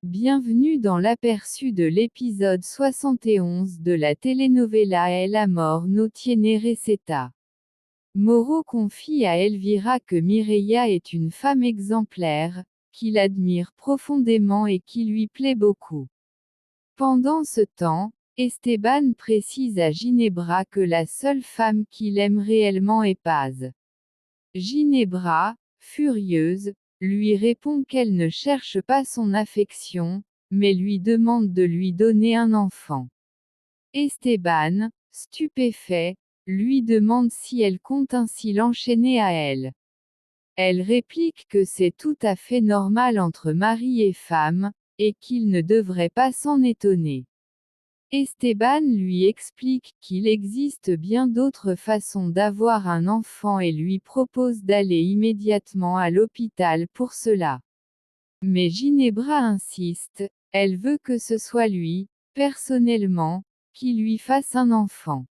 Bienvenue dans l'aperçu de l'épisode 71 de la telenovela El amor no tiene receta. Mauro confie à Elvira que Mireia est une femme exemplaire, qu'il admire profondément et qui lui plaît beaucoup. Pendant ce temps, Esteban précise à Ginebra que la seule femme qu'il aime réellement est Paz. Ginebra, furieuse, lui répond qu'elle ne cherche pas son affection, mais lui demande de lui donner un enfant. Esteban, stupéfait, lui demande si elle compte ainsi l'enchaîner à elle. Elle réplique que c'est tout à fait normal entre mari et femme, et qu'il ne devrait pas s'en étonner. Esteban lui explique qu'il existe bien d'autres façons d'avoir un enfant et lui propose d'aller immédiatement à l'hôpital pour cela. Mais Ginebra insiste, elle veut que ce soit lui, personnellement, qui lui fasse un enfant.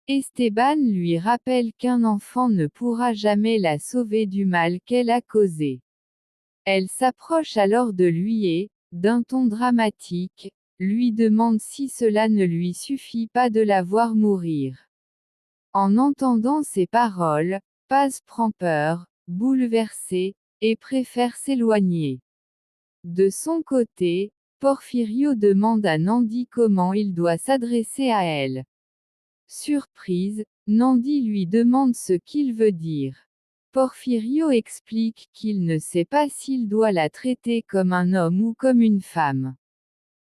Esteban lui rappelle qu'un enfant ne pourra jamais la sauver du mal qu'elle a causé. Elle s'approche alors de lui et, d'un ton dramatique, lui demande si cela ne lui suffit pas de la voir mourir. En entendant ces paroles, Paz prend peur, bouleversée, et préfère s'éloigner. De son côté, Porfirio demande à Nandi comment il doit s'adresser à elle. Surprise, Nandi lui demande ce qu'il veut dire. Porfirio explique qu'il ne sait pas s'il doit la traiter comme un homme ou comme une femme.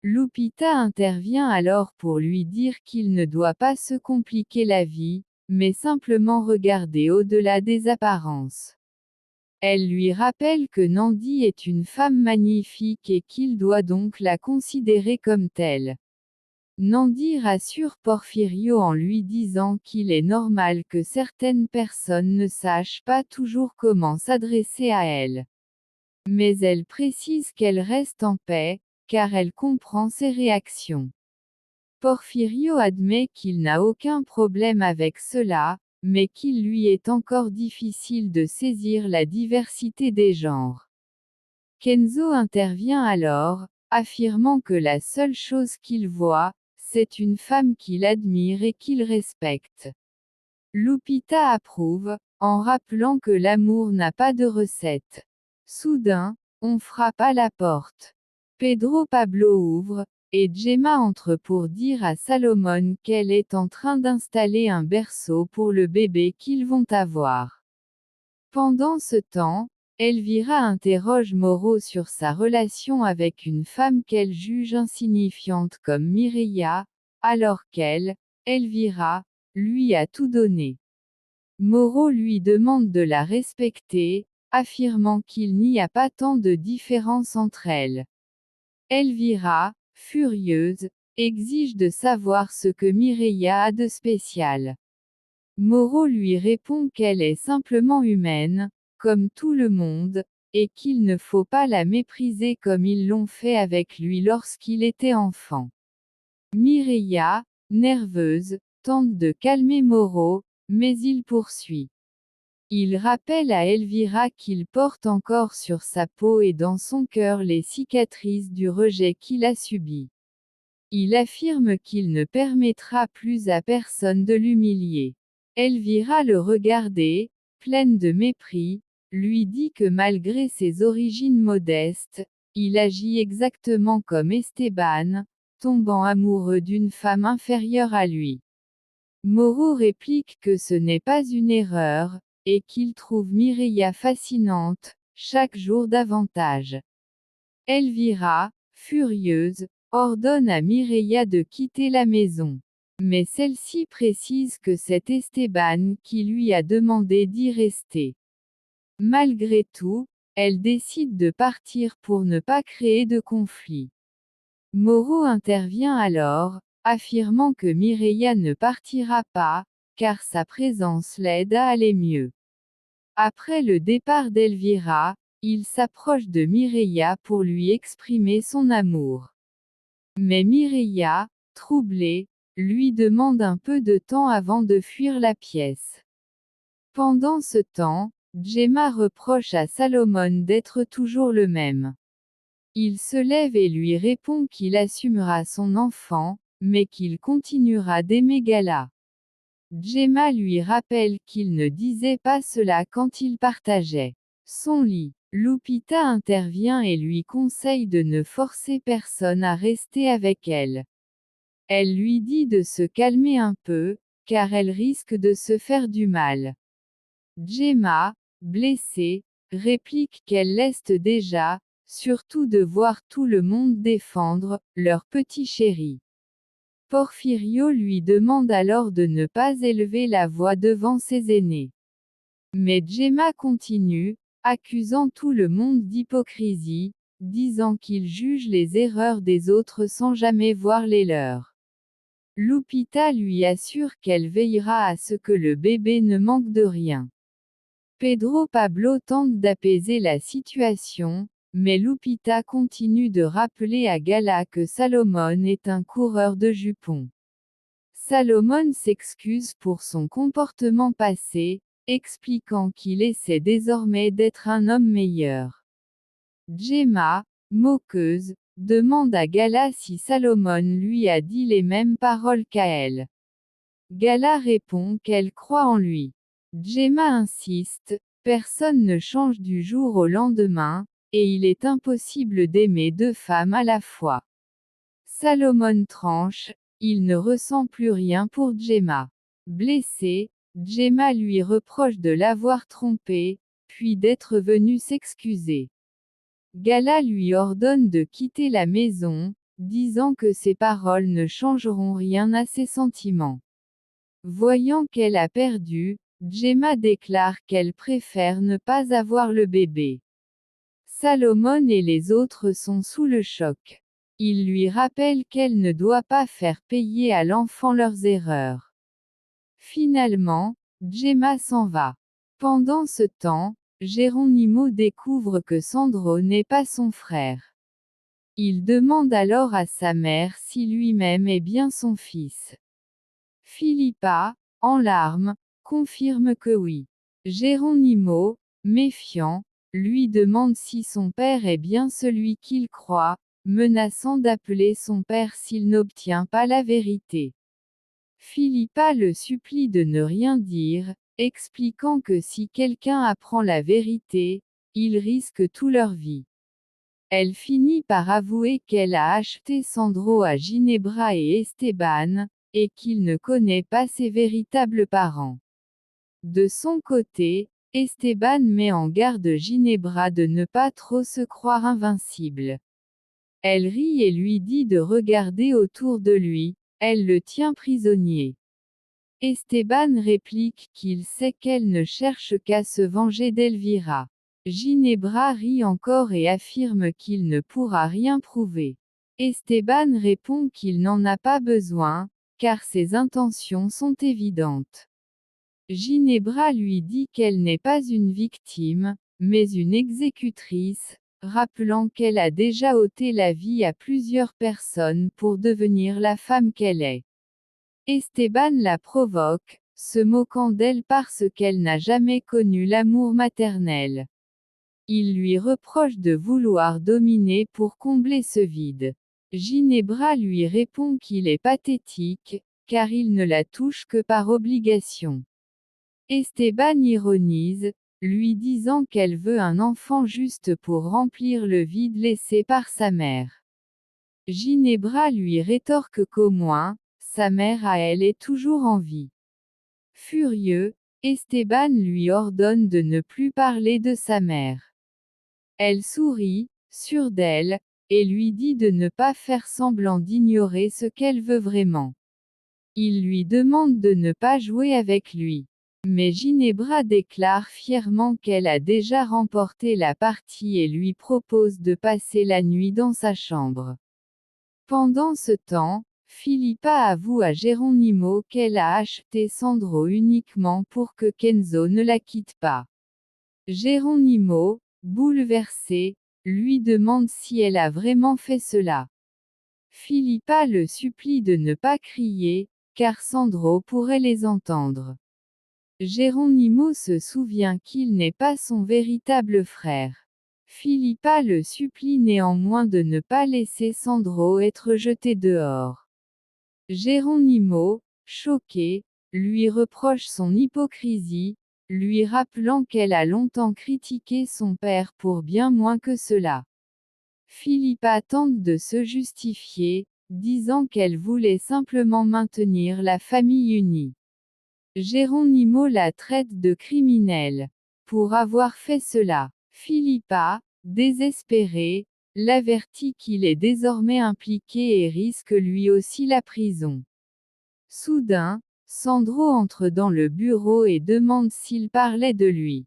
Lupita intervient alors pour lui dire qu'il ne doit pas se compliquer la vie, mais simplement regarder au-delà des apparences. Elle lui rappelle que Nandi est une femme magnifique et qu'il doit donc la considérer comme telle. Nandi rassure Porfirio en lui disant qu'il est normal que certaines personnes ne sachent pas toujours comment s'adresser à elle. Mais elle précise qu'elle reste en paix, car elle comprend ses réactions. Porfirio admet qu'il n'a aucun problème avec cela, mais qu'il lui est encore difficile de saisir la diversité des genres. Kenzo intervient alors, affirmant que la seule chose qu'il voit, c'est une femme qu'il admire et qu'il respecte. Lupita approuve, en rappelant que l'amour n'a pas de recette. Soudain, on frappe à la porte. Pedro Pablo ouvre, et Gemma entre pour dire à Salomon qu'elle est en train d'installer un berceau pour le bébé qu'ils vont avoir. Pendant ce temps, Elvira interroge Mauro sur sa relation avec une femme qu'elle juge insignifiante comme Mireia, alors qu'elle, Elvira, lui a tout donné. Mauro lui demande de la respecter, affirmant qu'il n'y a pas tant de différence entre elles. Elvira, furieuse, exige de savoir ce que Mireia a de spécial. Mauro lui répond qu'elle est simplement humaine, comme tout le monde, et qu'il ne faut pas la mépriser comme ils l'ont fait avec lui lorsqu'il était enfant. Mireia, nerveuse, tente de calmer Mauro, mais il poursuit. Il rappelle à Elvira qu'il porte encore sur sa peau et dans son cœur les cicatrices du rejet qu'il a subi. Il affirme qu'il ne permettra plus à personne de l'humilier. Elvira le regarde et, pleine de mépris, lui dit que malgré ses origines modestes, il agit exactement comme Esteban, tombant amoureux d'une femme inférieure à lui. Mauro réplique que ce n'est pas une erreur, et qu'il trouve Mireia fascinante, chaque jour davantage. Elvira, furieuse, ordonne à Mireia de quitter la maison. Mais celle-ci précise que c'est Esteban qui lui a demandé d'y rester. Malgré tout, elle décide de partir pour ne pas créer de conflit. Mauro intervient alors, affirmant que Mireia ne partira pas, car sa présence l'aide à aller mieux. Après le départ d'Elvira, il s'approche de Mireia pour lui exprimer son amour. Mais Mireia, troublée, lui demande un peu de temps avant de fuir la pièce. Pendant ce temps, Gemma reproche à Salomon d'être toujours le même. Il se lève et lui répond qu'il assumera son enfant, mais qu'il continuera d'aimer Gala. Gemma lui rappelle qu'il ne disait pas cela quand il partageait son lit. Lupita intervient et lui conseille de ne forcer personne à rester avec elle. Elle lui dit de se calmer un peu, car elle risque de se faire du mal. Gemma, blessée, réplique qu'elle l'est déjà, surtout de voir tout le monde défendre leur petit chéri. Porfirio lui demande alors de ne pas élever la voix devant ses aînés. Mais Gemma continue, accusant tout le monde d'hypocrisie, disant qu'il juge les erreurs des autres sans jamais voir les leurs. Lupita lui assure qu'elle veillera à ce que le bébé ne manque de rien. Pedro Pablo tente d'apaiser la situation, mais Lupita continue de rappeler à Gala que Salomón est un coureur de jupons. Salomón s'excuse pour son comportement passé, expliquant qu'il essaie désormais d'être un homme meilleur. Gemma, moqueuse, demande à Gala si Salomón lui a dit les mêmes paroles qu'à elle. Gala répond qu'elle croit en lui. Gemma insiste, personne ne change du jour au lendemain, et il est impossible d'aimer deux femmes à la fois. Salomón tranche, il ne ressent plus rien pour Gemma. Blessée, Gemma lui reproche de l'avoir trompée, puis d'être venue s'excuser. Gala lui ordonne de quitter la maison, disant que ses paroles ne changeront rien à ses sentiments. Voyant qu'elle a perdu, Gemma déclare qu'elle préfère ne pas avoir le bébé. Salomón et les autres sont sous le choc. Il lui rappelle qu'elle ne doit pas faire payer à l'enfant leurs erreurs. Finalement, Gemma s'en va. Pendant ce temps, Geronimo découvre que Sandro n'est pas son frère. Il demande alors à sa mère si lui-même est bien son fils. Philippa, en larmes, confirme que oui. Geronimo, méfiant, lui demande si son père est bien celui qu'il croit, menaçant d'appeler son père s'il n'obtient pas la vérité. Philippa le supplie de ne rien dire, expliquant que si quelqu'un apprend la vérité, ils risquent tout leur vie. Elle finit par avouer qu'elle a acheté Sandro à Ginebra et Esteban, et qu'il ne connaît pas ses véritables parents. De son côté, Esteban met en garde Ginebra de ne pas trop se croire invincible. Elle rit et lui dit de regarder autour de lui, elle le tient prisonnier. Esteban réplique qu'il sait qu'elle ne cherche qu'à se venger d'Elvira. Ginebra rit encore et affirme qu'il ne pourra rien prouver. Esteban répond qu'il n'en a pas besoin, car ses intentions sont évidentes. Ginebra lui dit qu'elle n'est pas une victime, mais une exécutrice, rappelant qu'elle a déjà ôté la vie à plusieurs personnes pour devenir la femme qu'elle est. Esteban la provoque, se moquant d'elle parce qu'elle n'a jamais connu l'amour maternel. Il lui reproche de vouloir dominer pour combler ce vide. Ginebra lui répond qu'il est pathétique, car il ne la touche que par obligation. Esteban ironise, lui disant qu'elle veut un enfant juste pour remplir le vide laissé par sa mère. Ginebra lui rétorque qu'au moins, sa mère à elle est toujours en vie. Furieux, Esteban lui ordonne de ne plus parler de sa mère. Elle sourit, sûre d'elle, et lui dit de ne pas faire semblant d'ignorer ce qu'elle veut vraiment. Il lui demande de ne pas jouer avec lui. Mais Ginebra déclare fièrement qu'elle a déjà remporté la partie et lui propose de passer la nuit dans sa chambre. Pendant ce temps, Philippa avoue à Geronimo qu'elle a acheté Sandro uniquement pour que Kenzo ne la quitte pas. Geronimo, bouleversé, lui demande si elle a vraiment fait cela. Philippa le supplie de ne pas crier, car Sandro pourrait les entendre. Geronimo se souvient qu'il n'est pas son véritable frère. Philippa le supplie néanmoins de ne pas laisser Sandro être jeté dehors. Geronimo, choqué, lui reproche son hypocrisie, lui rappelant qu'elle a longtemps critiqué son père pour bien moins que cela. Philippa tente de se justifier, disant qu'elle voulait simplement maintenir la famille unie. Geronimo la traite de criminelle. Pour avoir fait cela, Philippa, désespérée, l'avertit qu'il est désormais impliqué et risque lui aussi la prison. Soudain, Sandro entre dans le bureau et demande s'il parlait de lui.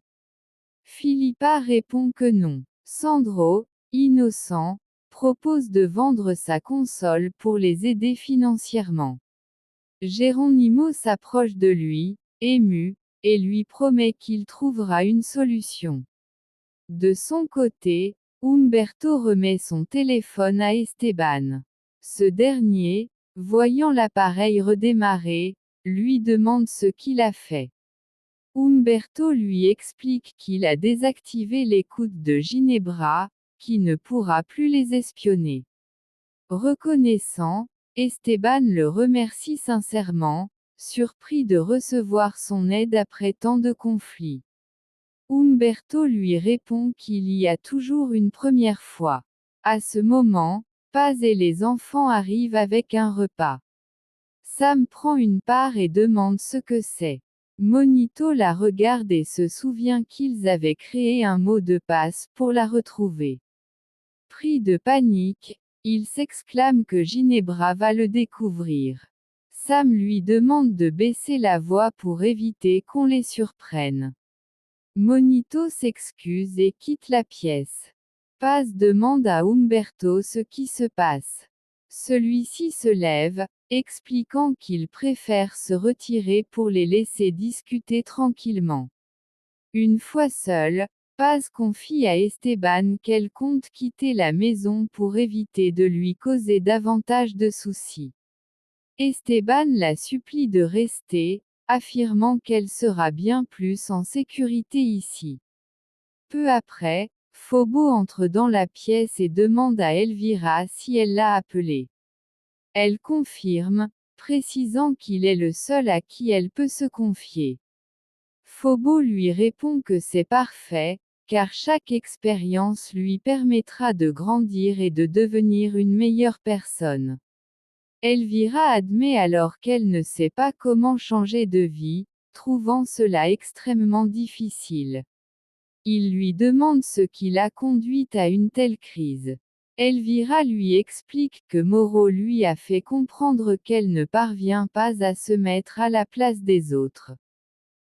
Philippa répond que non. Sandro, innocent, propose de vendre sa console pour les aider financièrement. Geronimo s'approche de lui, ému, et lui promet qu'il trouvera une solution. De son côté, Umberto remet son téléphone à Esteban. Ce dernier, voyant l'appareil redémarrer, lui demande ce qu'il a fait. Umberto lui explique qu'il a désactivé l'écoute de Ginebra, qui ne pourra plus les espionner. Reconnaissant, Esteban le remercie sincèrement, surpris de recevoir son aide après tant de conflits. Umberto lui répond qu'il y a toujours une première fois. À ce moment, Paz et les enfants arrivent avec un repas. Sam prend une part et demande ce que c'est. Monito la regarde et se souvient qu'ils avaient créé un mot de passe pour la retrouver. Pris de panique, il s'exclame que Ginebra va le découvrir. Sam lui demande de baisser la voix pour éviter qu'on les surprenne. Monito s'excuse et quitte la pièce. Paz demande à Umberto ce qui se passe. Celui-ci se lève, expliquant qu'il préfère se retirer pour les laisser discuter tranquillement. Une fois seule, Paz confie à Esteban qu'elle compte quitter la maison pour éviter de lui causer davantage de soucis. Esteban la supplie de rester, affirmant qu'elle sera bien plus en sécurité ici. Peu après, Phobo entre dans la pièce et demande à Elvira si elle l'a appelé. Elle confirme, précisant qu'il est le seul à qui elle peut se confier. Phobo lui répond que c'est parfait, car chaque expérience lui permettra de grandir et de devenir une meilleure personne. Elvira admet alors qu'elle ne sait pas comment changer de vie, trouvant cela extrêmement difficile. Il lui demande ce qui l'a conduite à une telle crise. Elvira lui explique que Moreau lui a fait comprendre qu'elle ne parvient pas à se mettre à la place des autres.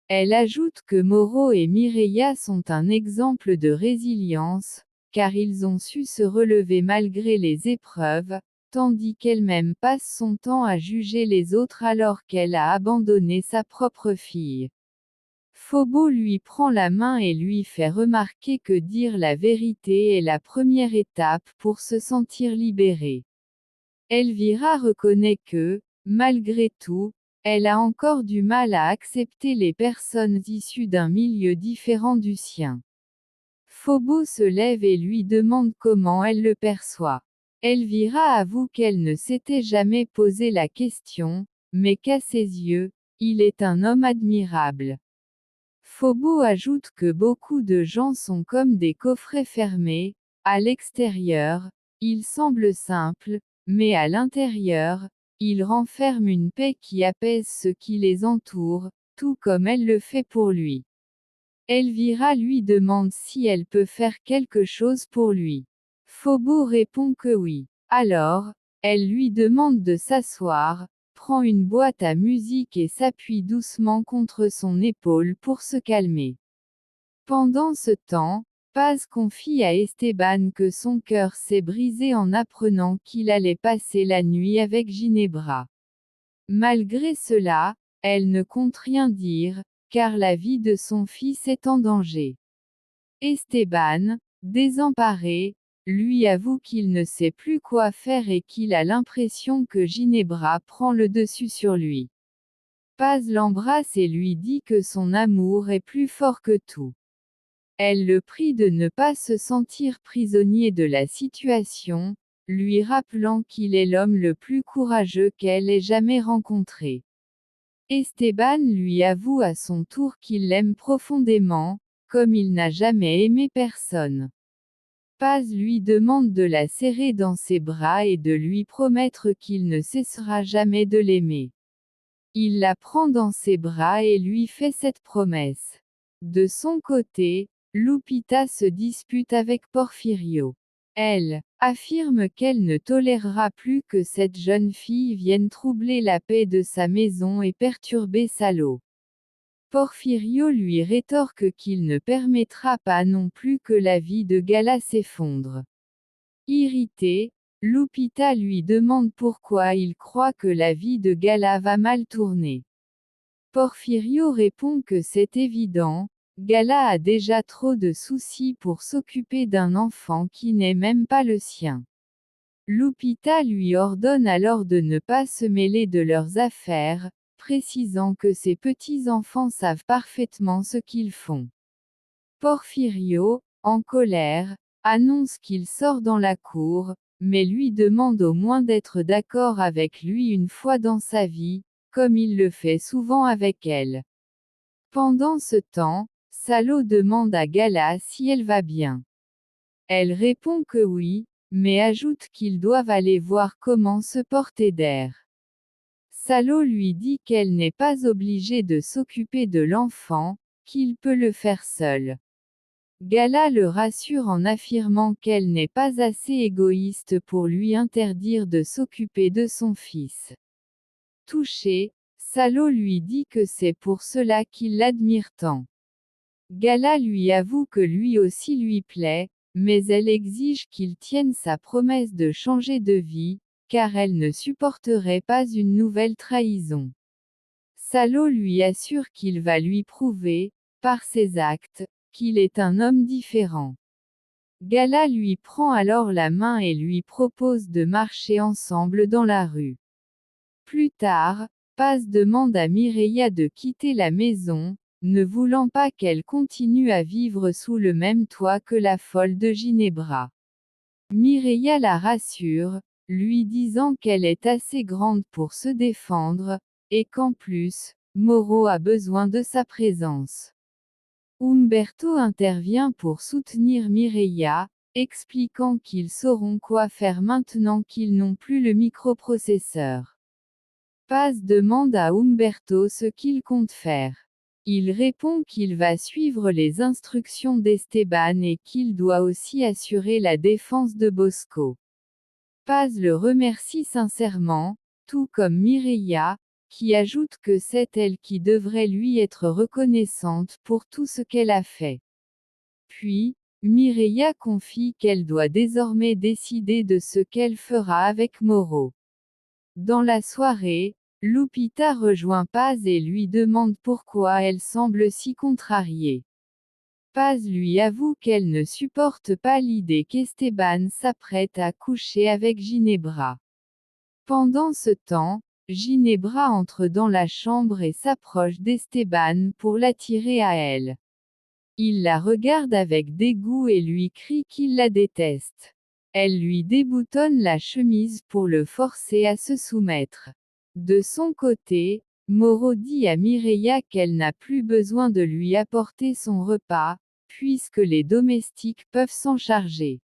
Elle ajoute que Moreau et Mireia sont un exemple de résilience, car ils ont su se relever malgré les épreuves, tandis qu'elle-même passe son temps à juger les autres alors qu'elle a abandonné sa propre fille. Phobo lui prend la main et lui fait remarquer que dire la vérité est la première étape pour se sentir libérée. Elvira reconnaît que, malgré tout, elle a encore du mal à accepter les personnes issues d'un milieu différent du sien. Phobo se lève et lui demande comment elle le perçoit. Elvira avoue qu'elle ne s'était jamais posé la question, mais qu'à ses yeux, il est un homme admirable. Phobo ajoute que beaucoup de gens sont comme des coffrets fermés, à l'extérieur, ils semblent simples, mais à l'intérieur, ils renferment une paix qui apaise ce qui les entoure, tout comme elle le fait pour lui. Elvira lui demande si elle peut faire quelque chose pour lui. Phobo répond que oui. Alors, elle lui demande de s'asseoir, prend une boîte à musique et s'appuie doucement contre son épaule pour se calmer. Pendant ce temps, Paz confie à Esteban que son cœur s'est brisé en apprenant qu'il allait passer la nuit avec Ginebra. Malgré cela, elle ne compte rien dire, car la vie de son fils est en danger. Esteban, désemparé, lui avoue qu'il ne sait plus quoi faire et qu'il a l'impression que Ginebra prend le dessus sur lui. Paz l'embrasse et lui dit que son amour est plus fort que tout. Elle le prie de ne pas se sentir prisonnier de la situation, lui rappelant qu'il est l'homme le plus courageux qu'elle ait jamais rencontré. Esteban lui avoue à son tour qu'il l'aime profondément, comme il n'a jamais aimé personne. Paz lui demande de la serrer dans ses bras et de lui promettre qu'il ne cessera jamais de l'aimer. Il la prend dans ses bras et lui fait cette promesse. De son côté, Lupita se dispute avec Porfirio. Elle affirme qu'elle ne tolérera plus que cette jeune fille vienne troubler la paix de sa maison et perturber Salo. Porfirio lui rétorque qu'il ne permettra pas non plus que la vie de Gala s'effondre. Irrité, Lupita lui demande pourquoi il croit que la vie de Gala va mal tourner. Porfirio répond que c'est évident, Gala a déjà trop de soucis pour s'occuper d'un enfant qui n'est même pas le sien. Lupita lui ordonne alors de ne pas se mêler de leurs affaires, précisant que ses petits-enfants savent parfaitement ce qu'ils font. Porfirio, en colère, annonce qu'il sort dans la cour, mais lui demande au moins d'être d'accord avec lui une fois dans sa vie, comme il le fait souvent avec elle. Pendant ce temps, Salo demande à Gala si elle va bien. Elle répond que oui, mais ajoute qu'ils doivent aller voir comment se porte Eder. Salo lui dit qu'elle n'est pas obligée de s'occuper de l'enfant, qu'il peut le faire seul. Gala le rassure en affirmant qu'elle n'est pas assez égoïste pour lui interdire de s'occuper de son fils. Touché, Salo lui dit que c'est pour cela qu'il l'admire tant. Gala lui avoue que lui aussi lui plaît, mais elle exige qu'il tienne sa promesse de changer de vie, car elle ne supporterait pas une nouvelle trahison. Salo lui assure qu'il va lui prouver, par ses actes, qu'il est un homme différent. Gala lui prend alors la main et lui propose de marcher ensemble dans la rue. Plus tard, Paz demande à Mireia de quitter la maison, ne voulant pas qu'elle continue à vivre sous le même toit que la folle de Ginebra. Mireia la rassure, lui disant qu'elle est assez grande pour se défendre, et qu'en plus, Moro a besoin de sa présence. Umberto intervient pour soutenir Mireia, expliquant qu'ils sauront quoi faire maintenant qu'ils n'ont plus le microprocesseur. Paz demande à Umberto ce qu'il compte faire. Il répond qu'il va suivre les instructions d'Esteban et qu'il doit aussi assurer la défense de Bosco. Paz le remercie sincèrement, tout comme Mireia, qui ajoute que c'est elle qui devrait lui être reconnaissante pour tout ce qu'elle a fait. Puis, Mireia confie qu'elle doit désormais décider de ce qu'elle fera avec Moro. Dans la soirée, Lupita rejoint Paz et lui demande pourquoi elle semble si contrariée. Paz lui avoue qu'elle ne supporte pas l'idée qu'Esteban s'apprête à coucher avec Ginebra. Pendant ce temps, Ginebra entre dans la chambre et s'approche d'Esteban pour l'attirer à elle. Il la regarde avec dégoût et lui crie qu'il la déteste. Elle lui déboutonne la chemise pour le forcer à se soumettre. De son côté, Moro dit à Mireia qu'elle n'a plus besoin de lui apporter son repas, puisque les domestiques peuvent s'en charger.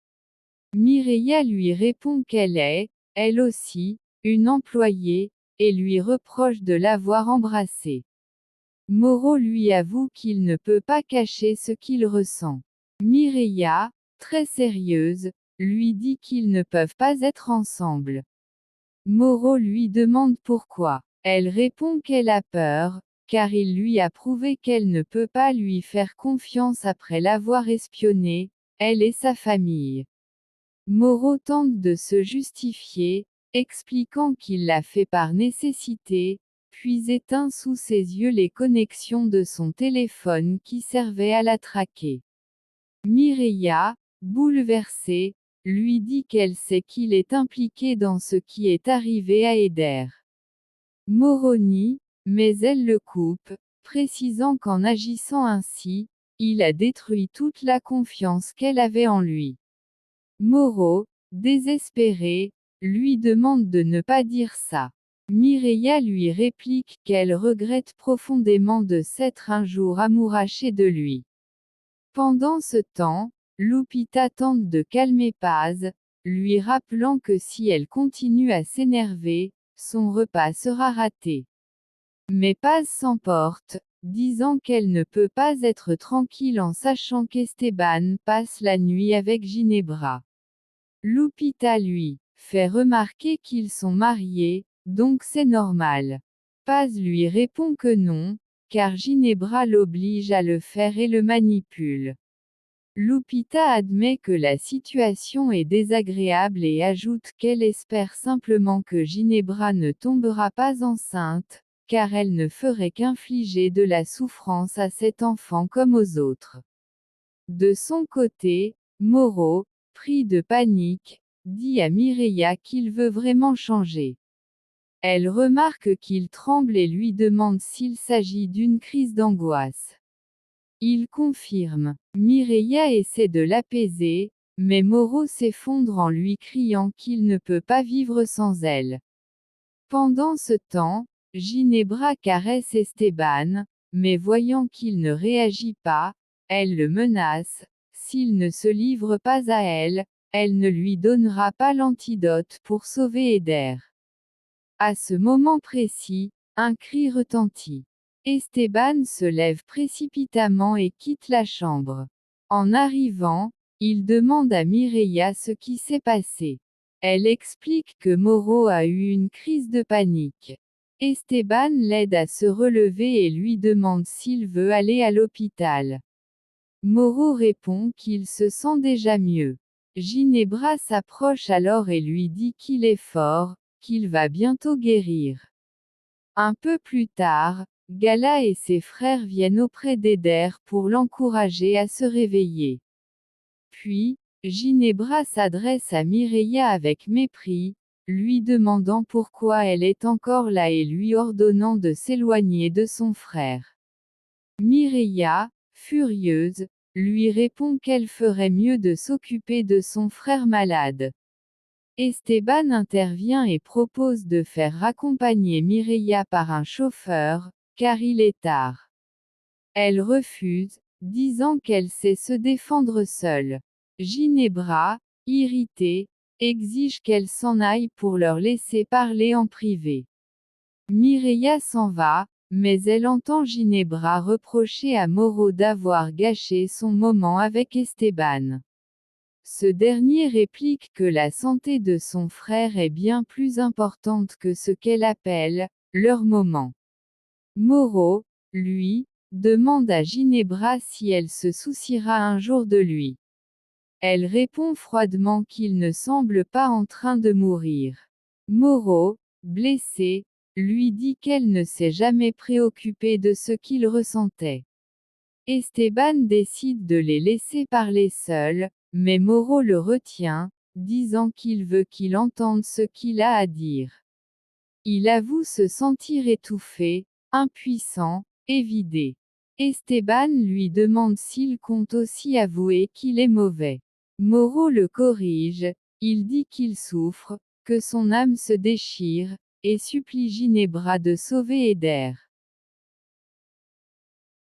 Mireia lui répond qu'elle est, elle aussi, une employée, et lui reproche de l'avoir embrassée. Moro lui avoue qu'il ne peut pas cacher ce qu'il ressent. Mireia, très sérieuse, lui dit qu'ils ne peuvent pas être ensemble. Moro lui demande pourquoi. Elle répond qu'elle a peur, car il lui a prouvé qu'elle ne peut pas lui faire confiance après l'avoir espionné, elle et sa famille. Moro tente de se justifier, expliquant qu'il l'a fait par nécessité, puis éteint sous ses yeux les connexions de son téléphone qui servaient à la traquer. Mireia, bouleversée, lui dit qu'elle sait qu'il est impliqué dans ce qui est arrivé à Eder. Moro nie, mais elle le coupe, précisant qu'en agissant ainsi, il a détruit toute la confiance qu'elle avait en lui. Moreau, désespéré, lui demande de ne pas dire ça. Mireia lui réplique qu'elle regrette profondément de s'être un jour amourachée de lui. Pendant ce temps, Lupita tente de calmer Paz, lui rappelant que si elle continue à s'énerver, son repas sera raté. Mais Paz s'emporte, disant qu'elle ne peut pas être tranquille en sachant qu'Esteban passe la nuit avec Ginebra. Lupita lui fait remarquer qu'ils sont mariés, donc c'est normal. Paz lui répond que non, car Ginebra l'oblige à le faire et le manipule. Lupita admet que la situation est désagréable et ajoute qu'elle espère simplement que Ginebra ne tombera pas enceinte, car elle ne ferait qu'infliger de la souffrance à cet enfant comme aux autres. De son côté, Moreau, pris de panique, dit à Mireia qu'il veut vraiment changer. Elle remarque qu'il tremble et lui demande s'il s'agit d'une crise d'angoisse. Il confirme. Mireia essaie de l'apaiser, mais Moreau s'effondre en lui criant qu'il ne peut pas vivre sans elle. Pendant ce temps, Ginebra caresse Esteban, mais voyant qu'il ne réagit pas, elle le menace, s'il ne se livre pas à elle, elle ne lui donnera pas l'antidote pour sauver Eder. À ce moment précis, un cri retentit. Esteban se lève précipitamment et quitte la chambre. En arrivant, il demande à Mireia ce qui s'est passé. Elle explique que Moreau a eu une crise de panique. Esteban l'aide à se relever et lui demande s'il veut aller à l'hôpital. Moreau répond qu'il se sent déjà mieux. Ginebra s'approche alors et lui dit qu'il est fort, qu'il va bientôt guérir. Un peu plus tard, Gala et ses frères viennent auprès d'Eder pour l'encourager à se réveiller. Puis, Ginebra s'adresse à Mireia avec mépris, lui demandant pourquoi elle est encore là et lui ordonnant de s'éloigner de son frère. Mireia, furieuse, lui répond qu'elle ferait mieux de s'occuper de son frère malade. Esteban intervient et propose de faire raccompagner Mireia par un chauffeur, car il est tard. Elle refuse, disant qu'elle sait se défendre seule. Ginebra, irritée, exige qu'elle s'en aille pour leur laisser parler en privé. Mireia s'en va, mais elle entend Ginebra reprocher à Moreau d'avoir gâché son moment avec Esteban. Ce dernier réplique que la santé de son frère est bien plus importante que ce qu'elle appelle leur moment. Moreau, lui, demande à Ginebra si elle se souciera un jour de lui. Elle répond froidement qu'il ne semble pas en train de mourir. Moreau, blessé, lui dit qu'elle ne s'est jamais préoccupée de ce qu'il ressentait. Esteban décide de les laisser parler seuls, mais Moreau le retient, disant qu'il veut qu'il entende ce qu'il a à dire. Il avoue se sentir étouffé, impuissant, et vidé. Esteban lui demande s'il compte aussi avouer qu'il est mauvais. Moreau le corrige, il dit qu'il souffre, que son âme se déchire, et supplie Ginebra de sauver Eder.